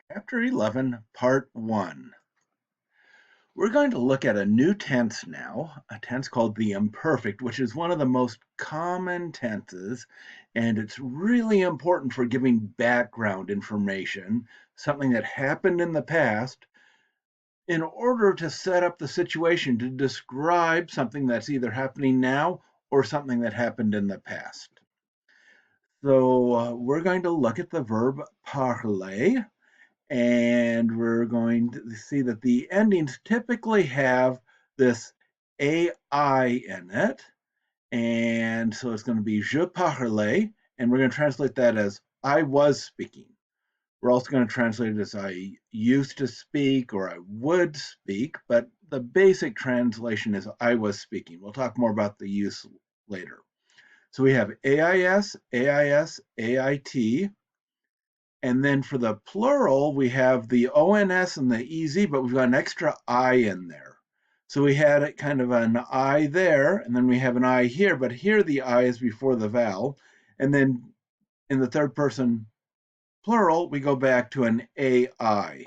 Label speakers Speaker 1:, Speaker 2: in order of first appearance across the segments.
Speaker 1: Chapter 11, Part 1. We're going to look at a new tense now, a tense called the imperfect, which is one of the most common tenses, and it's really important for giving background information, something that happened in the past, in order to set up the situation to describe something that's either happening now or something that happened in the past. So we're going to look at the verb parler, and we're going to see that the endings typically have this AI in it. And so it's going to be je parlais, and we're going to translate that as I was speaking. We're also going to translate it as I used to speak or I would speak, but the basic translation is I was speaking. We'll talk more about the use later. So we have AIS, AIS, AIT, and then for the plural, we have the ONS and the EZ, but we've got an extra I in there. So we had kind of an I there, and then we have an I here, but here the I is before the vowel. And then in the third person plural, we go back to an AI.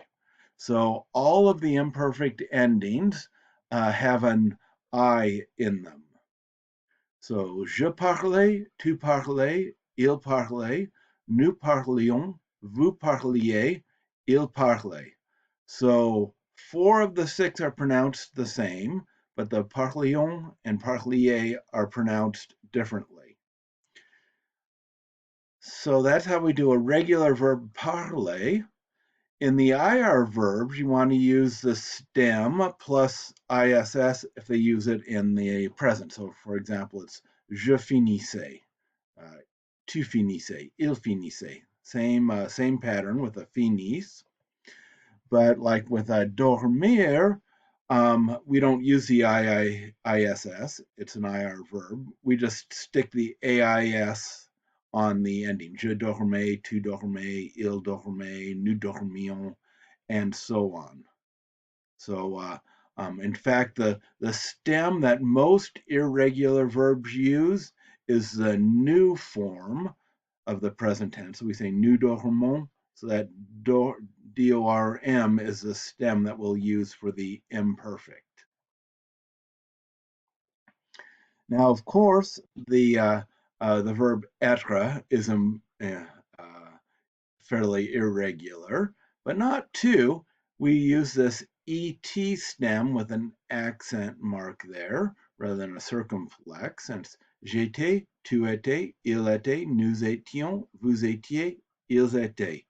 Speaker 1: So all of the imperfect endings have an I in them. So je parlais, tu parlais, il parlait, nous parlions, vous parliez, il parlait. So 4 of the 6 are pronounced the same, but the parlions and parlier are pronounced differently. So that's how we do a regular verb parler. In the IR verbs, you want to use the stem plus ISS if they use it in the present. So, for example, it's je finissais, tu finissais, il finissait. Same pattern with a finis. But like with a dormir, we don't use the ISS. It's an IR verb. We just stick the AIS on the ending. Je dormais, tu dormais, il dormait, nous dormions, and so on. So, in fact, the stem that most irregular verbs use is the new form of the present tense. So we say nous dormons, so that DORM is the stem that we'll use for the imperfect. Now, of course, the verb être is fairly irregular, but not too. We use this ET stem with an accent mark there rather than a circumflex. And it's j'étais, tu étais, il était, nous étions, vous étiez, ils étaient.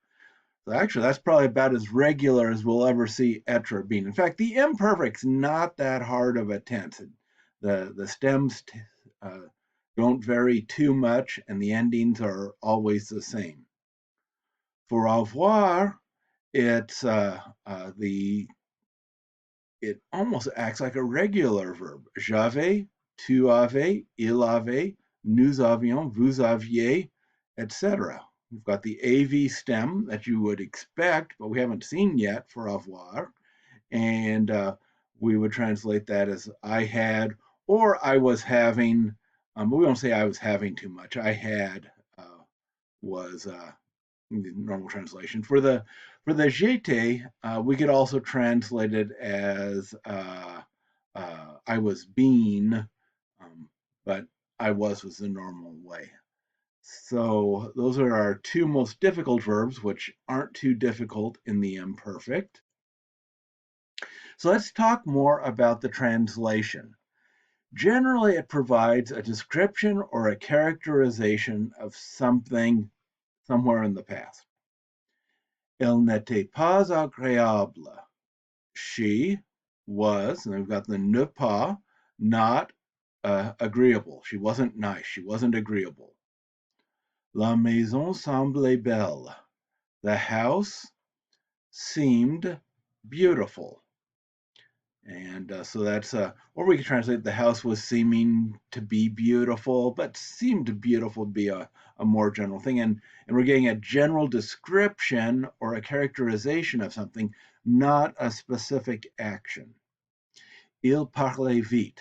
Speaker 1: So actually, that's probably about as regular as we'll ever see être being. In fact, the imperfect's not that hard of a tense. The stems don't vary too much, and the endings are always the same. For avoir, it's it almost acts like a regular verb. J'avais, tu avais, il avait, nous avions, vous aviez, etc. We've got the AV stem that you would expect, but we haven't seen yet for avoir. And we would translate that as I had or I was having. But we don't say I was having too much. I had was normal translation. For the j'étais, we could also translate it as I was being, but I was the normal way. So those are our 2 most difficult verbs, which aren't too difficult in the imperfect. So let's talk more about the translation. Generally, it provides a description or a characterization of something somewhere in the past. Elle n'était pas agréable. She was, and we've got the ne pas, not agreeable. She wasn't nice. She wasn't agreeable. La maison semblait belle. The house seemed beautiful. And so that's, or we could translate the house was seeming to be beautiful, but seemed beautiful would be a more general thing. And we're getting a general description or a characterization of something, not a specific action. Il parlait vite.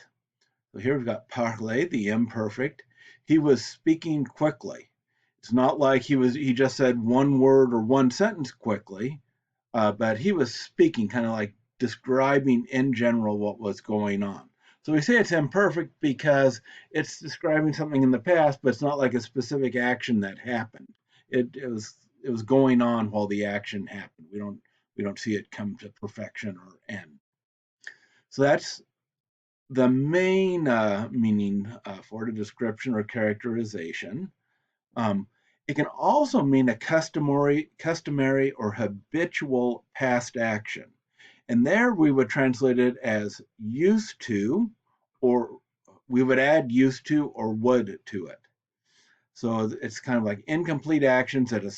Speaker 1: So here we've got parler, the imperfect. He was speaking quickly. It's not like he just said one word or one sentence quickly. but he was speaking, kind of like describing in general what was going on. So we say it's imperfect because it's describing something in the past, but it's not like a specific action that happened. It was going on while the action happened. We don't see it come to perfection or end. So that's the main meaning for the description or characterization. Um, it can also mean a customary or habitual past action. And there we would translate it as used to, or we would add used to or would to it. So it's kind of like incomplete actions at a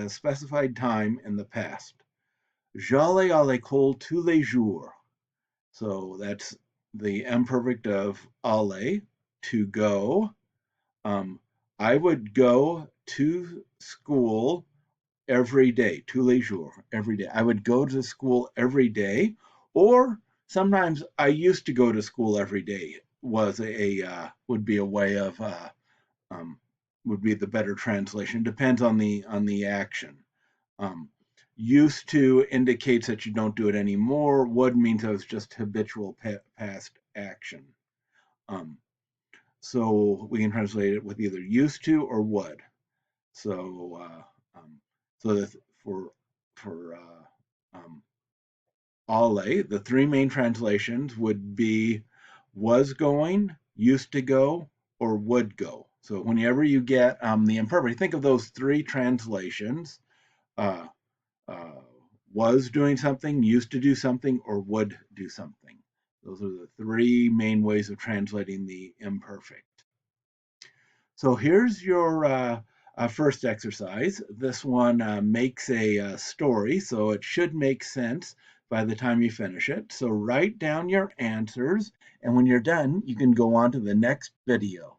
Speaker 1: specified time in the past. J'allais à l'école tous les jours. So that's the imperfect of aller, to go. Um, I would go to school every day, tous les jours, every day. I would go to school every day, or sometimes I used to go to school every day. Was would be a way of um, would be the better translation. Depends on the action. Um, used to indicates that you don't do it anymore. Would means that it's just habitual past action. Um, so we can translate it with either used to or would. So so that for alle, the three main translations would be was going, used to go, or would go. So whenever you get the imperfect, think of those three translations. Uh, uh, was doing something, used to do something, or would do something. Those are the three main ways of translating the imperfect. So here's your first exercise. This one makes a story, so it should make sense by the time you finish it. So write down your answers, and when you're done, you can go on to the next video.